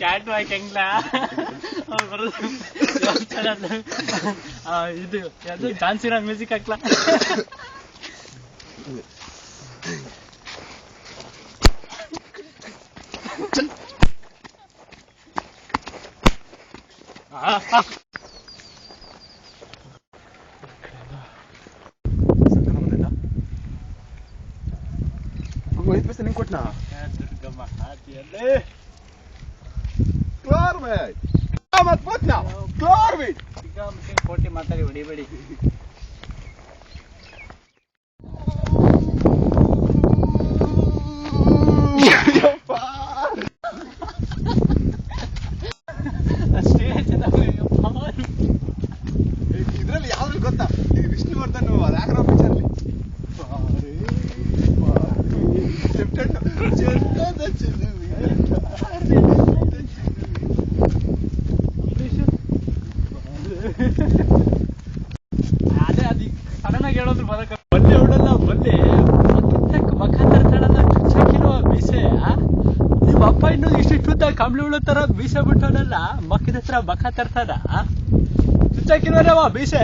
Cat walk ಹೆಂಗ್ಲ ಇದು ಅದು ಝಾನ್ಸಿನ music ಹಾಕ್ಲಾ. ನಿಂಗೆ ಕೊಟ್ನಾ ದುರ್ಗಮ್ಮ ಹಾತಿಯಲ್ಲೇ ಕ್ಲಾರ್ ಮ್ಯಾಚ್ ಮತ್ ಕೊಟ್ನಾ ಕ್ಲಾರ್ ಮ್ಯಾಚ್ ಈಗ ಮತ್ತೆ ಕೋಟಿ ಮಾತಾಡಿ ಹೊಡಿಬೇಡಿ. ಇದ್ರಲ್ಲಿ ಯಾವ್ದ್ರಲ್ಲಿ ಗೊತ್ತಾ, ಈಗ ವಿಷ್ಣುವರ್ಧನ್ ರಾಘರಾವ್ ಪಿಕ್ಚರ್ಲಿ ಅದೇ ಅದು ಸಡನ್ ಆಗಿ ಹೇಳೋದ್ರು ಬರಕ ಬಲ್ಲೆ ಹೊಡಲ್ಲ ಬಲ್ಲೆ ಮಖ ತರ್ತಾಳಲ್ಲ ಚುಚ್ಚಾಕಿರುವ ಬೀಸೆ. ನಿಮ್ಮ ಅಪ್ಪ ಇನ್ನು ಇಷ್ಟಿಷ್ಟುದ್ದ ಕಂಬಳಿ ಉಳ್ಳೋ ತರ ಬೀಸೆ ಬಿಟ್ಟವನಲ್ಲ, ಮಕ್ಕದ ಹತ್ರ ಮಖ ತರ್ತಾನ ಚುಚ್ಚಾಕಿರೋರವ ಬೀಸೆ.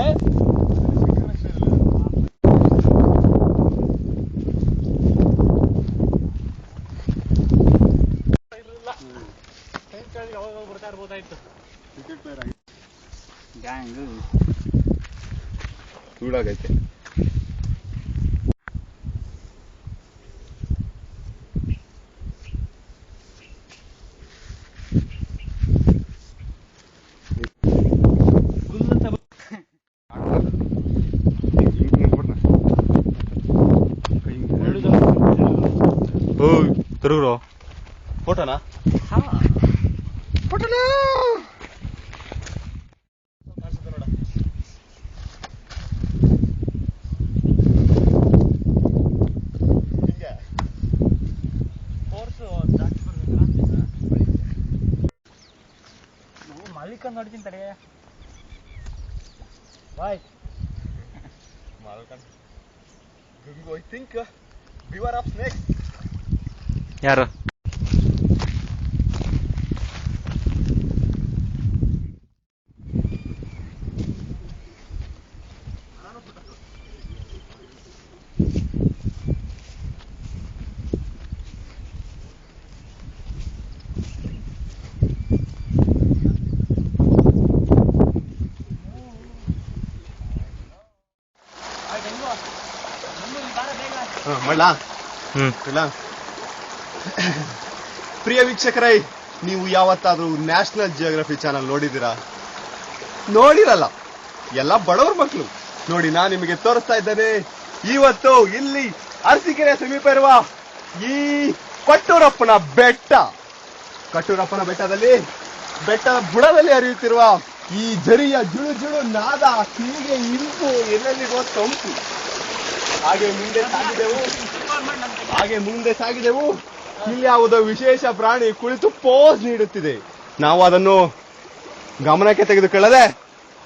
ಬರ್ತಾ ಇರ್ಬೋದಾಯ್ತು. ಗ್ಯಾಂಗ್ ಚೂಡಾಗೈತೆ. ತಿರುಗ್ರು ಫೋಟೋನಾ ಫೋಟೋನಾ ಮಾಲಿಕ ನೋಡ್ತೀನಿ ತಡೆ ಬಾಯ್. Gangu I think beware of snakes. ಯಾರು ಮಾಡ್ಲಾ? ಇಲ್ಲ. ಪ್ರಿಯ ವೀಕ್ಷಕರೇ, ನೀವು ಯಾವತ್ತಾದ್ರೂ ನ್ಯಾಷನಲ್ ಜಿಯೋಗ್ರಫಿ ಚಾನಲ್ ನೋಡಿದ್ದೀರಾ? ನೋಡಿರಲ್ಲ, ಎಲ್ಲ ಬಡವ್ರ ಮಕ್ಕಳು. ನೋಡಿ, ನಾನು ನಿಮಗೆ ತೋರಿಸ್ತಾ ಇದ್ದೇನೆ. ಇವತ್ತು ಇಲ್ಲಿ ಅರಸೀಕೆರೆ ಸಮೀಪ ಇರುವ ಈ ಕಟ್ಟೂರಪ್ಪನ ಬೆಟ್ಟ, ಕಟ್ಟೂರಪ್ಪನ ಬೆಟ್ಟದ ಬುಡದಲ್ಲಿ ಹರಿಯುತ್ತಿರುವ ಈ ಝರಿಯ ಜುಳು ಜುಳು ನಾದ, ಹೀಗೆ ಇಂಪು ಎಲ್ಲೆಲ್ಲಿಗೋ ತಂಪು. ಹಾಗೆ ಮುಂದೆ ಸಾಗಿದೆವು. ಇಲ್ಲಿ ಯಾವುದೋ ವಿಶೇಷ ಪ್ರಾಣಿ ಕುಳಿತು ಪೋಸ್ ನೀಡುತ್ತಿದೆ. ನಾವು ಅದನ್ನು ಗಮನಕ್ಕೆ ತೆಗೆದುಕೊಳ್ಳದೆ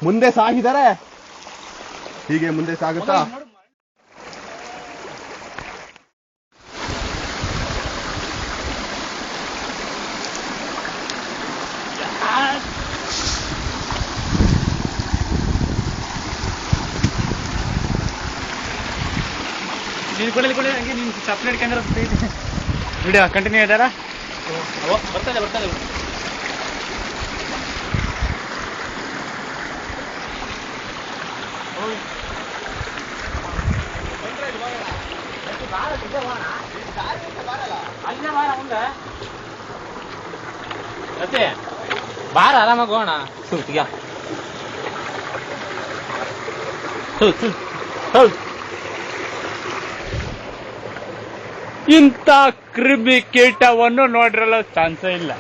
ಮುಂದೆ ಸಾಗಿದರೆ, ಹೀಗೆ ಮುಂದೆ ಸಾಗುತ್ತಾ ಕೊಡಲಿ ಹಂಗೆ ನೀನು ಸಪ್ರೇಟ್ ಕ್ಯಾಮ್ರಾ ವಿಡಿಯೋ ಕಂಟಿನ್ಯೂ ಇದ್ದಾರಾ? ಬರ್ತದೆ ಮತ್ತೆ ಬಾರ ಆರಾಮಾಗಿ ಹೋಗೋಣ. ಇಂಥ ಕ್ರಿಮಿ ಕೀಟವನ್ನು ನೋಡಿರಲ್ಲ ಚಾನ್ಸೇ ಇಲ್ಲ.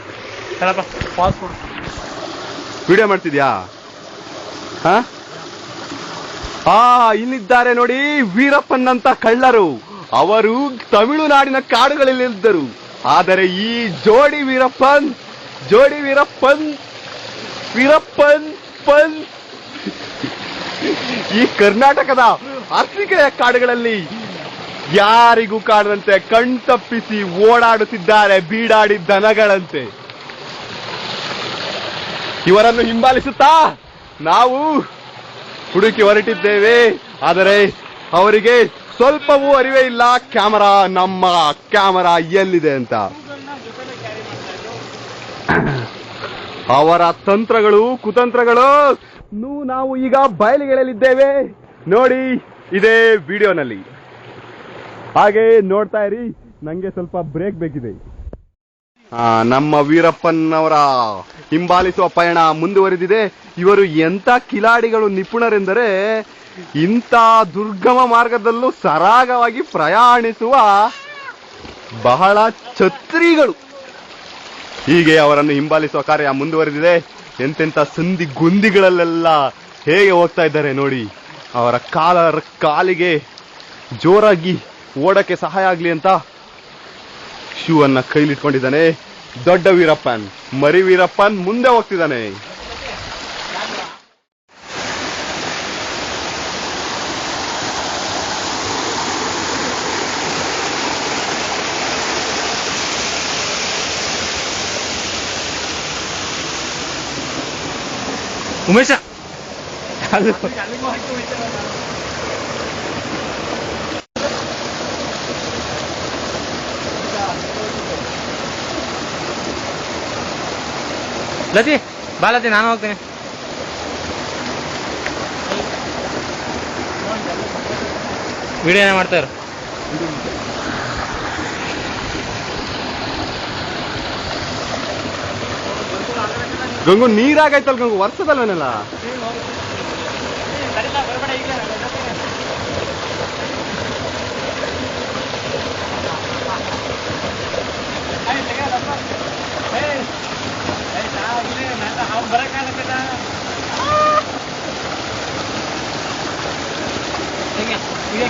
ವಿಡಿಯೋ ಮಾಡ್ತಿದ್ಯಾ? ಇಲ್ಲಿದ್ದಾರೆ ನೋಡಿ ವೀರಪ್ಪನ್ನಂತ ಕಳ್ಳರು. ಅವರು ತಮಿಳುನಾಡಿನ ಕಾಡುಗಳಲ್ಲಿದ್ದರು. ಆದರೆ ಈ ಜೋಡಿ ವೀರಪ್ಪನ್ ಈ ಕರ್ನಾಟಕದ ಅರಸೀಕೆರೆಯ ಕಾಡುಗಳಲ್ಲಿ ಯಾರಿಗೂ ಕಾಣದಂತೆ ಕಣ್ತಪ್ಪಿಸಿ ಓಡಾಡುತ್ತಿದ್ದಾರೆ, ಬೀಡಾಡಿ ದನಗಳಂತೆ. ಇವರನ್ನು ಹಿಂಬಾಲಿಸುತ್ತಾ ನಾವು ಹುಡುಕಿ ಹೊರಟಿದ್ದೇವೆ. ಆದರೆ ಅವರಿಗೆ ಸ್ವಲ್ಪವೂ ಅರಿವೇ ಇಲ್ಲ ನಮ್ಮ ಕ್ಯಾಮರಾ ಎಲ್ಲಿದೆ ಅಂತ. ಅವರ ತಂತ್ರಗಳು ಕುತಂತ್ರಗಳು ನಾವು ಈಗ ಬಯಲಿಗೆಳೆಯಲಿದ್ದೇವೆ. ನೋಡಿ ಇದೇ ವಿಡಿಯೋನಲ್ಲಿ. ಹಾಗೆ ನೋಡ್ತಾ ಇರಿ, ನಂಗೆ ಸ್ವಲ್ಪ ಬ್ರೇಕ್ ಬೇಕಿದೆ. ನಮ್ಮ ವೀರಪ್ಪನವರ ಹಿಂಬಾಲಿಸುವ ಪಯಣ ಮುಂದುವರೆದಿದೆ. ಇವರು ಎಂತ ಕಿಲಾಡಿಗಳು, ನಿಪುಣರೆಂದರೆ ಇಂಥ ದುರ್ಗಮ ಮಾರ್ಗದಲ್ಲೂ ಸರಾಗವಾಗಿ ಪ್ರಯಾಣಿಸುವ ಬಹಳ ಛತ್ರಿಗಳು. ಹೀಗೆ ಅವರನ್ನು ಹಿಂಬಾಲಿಸುವ ಕಾರ್ಯ ಮುಂದುವರೆದಿದೆ. ಎಂತೆಂಥ ಸಂಧಿ ಗೊಂದಿಗಳಲ್ಲೆಲ್ಲ ಹೇಗೆ ಹೋಗ್ತಾ ಇದ್ದಾರೆ ನೋಡಿ. ಅವರ ಕಾಲಿಗೆ ಜೋರಾಗಿ ಓಡಕ್ಕೆ ಸಹಾಯ ಆಗ್ಲಿ ಅಂತ ಶೂ ಅನ್ನ ಕೈಲಿಟ್ಕೊಂಡಿದ್ದಾನೆ ದೊಡ್ಡ ವೀರಪ್ಪನ್. ಮರಿ ವೀರಪ್ಪನ್ ಮುಂದೆ ಹೋಗ್ತಿದ್ದಾನೆ. ಉಮೇಶ ಲತಿ ಬಾಲತಿ, ನಾನು ಹೋಗ್ತೇನೆ. ವಿಡಿಯೋ ಏನ ಮಾಡ್ತಾರೆ? ಗಂಗು ನೀರಾಗೈತಲ್ ಗಂಗು, ವರ್ಷದಲ್ವೇನಲ್ಲ.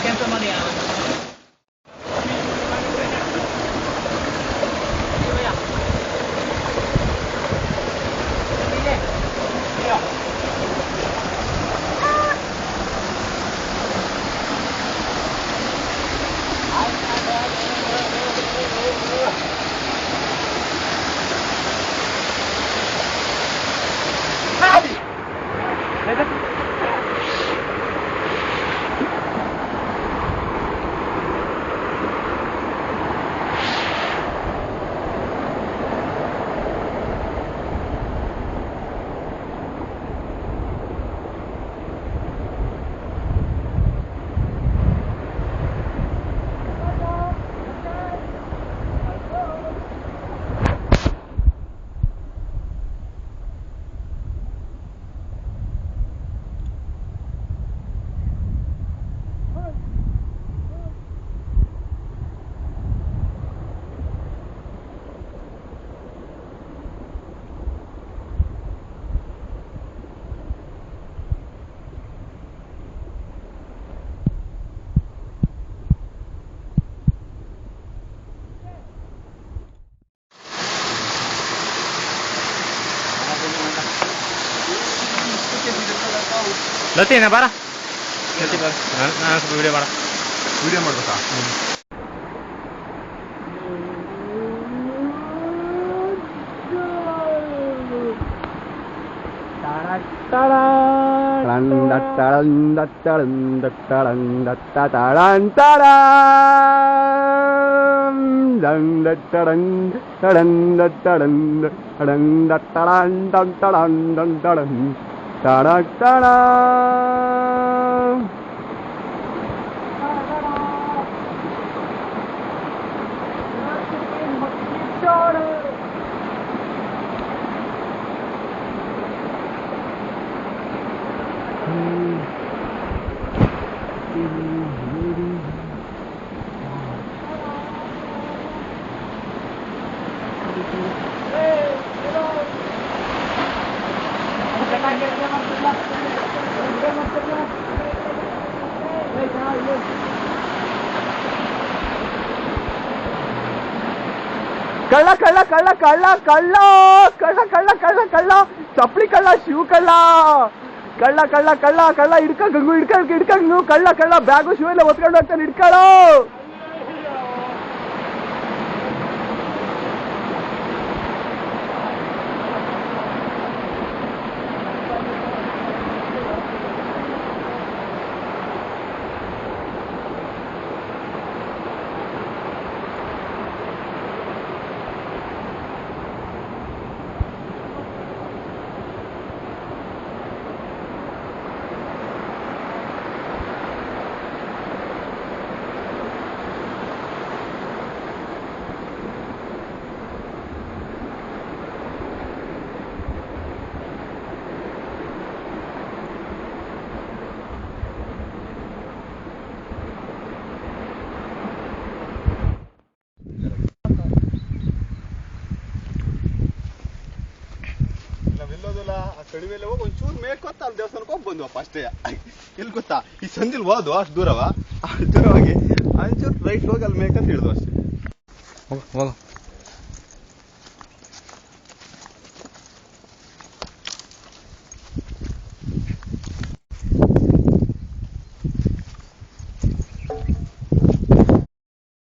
ಕ್ಯಾನ್ಸಲ್ ಮಾಡಿ. ಲತಿ ನಾ ಬಾರ, ನಾನು ಸ್ವಲ್ಪ ವಿಡಿಯೋ ಮಾಡ. ವಿಡಿಯೋ ಮಾಡ್ಬೇಕಾ? ಕಳ್ಳ ಕಳ್ಳ ಕಳ್ಳ ಕಳ್ಳ ಕಳ್ಳ ಕಳ್ಳ ಕಳ್ಳ ಕಳ್ಳ ಕಳ್ಳ ಚಪ್ಪಲಿ ಕಳ್ಳ, ಶಿವ್ ಕಳ್ಳ, ಕಳ್ಳ ಕಳ್ಳ ಕಳ್ಳ ಕಳ್ಳ ಹಿಡ್ಕ ಗಂಗು, ಹಿಡ್ಕಂಗು, ಕಳ್ಳ ಕಳ್ಳ ಬ್ಯಾಗು ಶಿವ ಎಲ್ಲ ಒತ್ಕೊಂಡು ಹೋಗ್ತಾನೆ, ಹಿಡ್ಕೊಳ್ಳೋ. ಕಡಿಮೆಲೆ ಹೋಗಿ ಒಂಚೂರು ಮೇಲ್ಕೊತ್ತ ಅಲ್ಲಿ ದೇವಸ್ಥಾನಕ್ಕೆ ಹೋಗಿ ಬಂದ್ವಪ್ಪ ಅಷ್ಟೇ. ಎಲ್ಲಿ ಗೊತ್ತಾ, ಈ ಸಂದಿಲ್ ಹೋದ್ವು ಅಷ್ಟು ದೂರವ, ಅಷ್ಟು ದೂರವಾಗಿ ಒಂಚೂರು ರೈಟ್ ಹೋಗಿ ಅಲ್ಲಿ ಮೇಲ್ಕಂತ ಹೇಳಿದ್ವು ಅಷ್ಟೇ. ಹೋಗು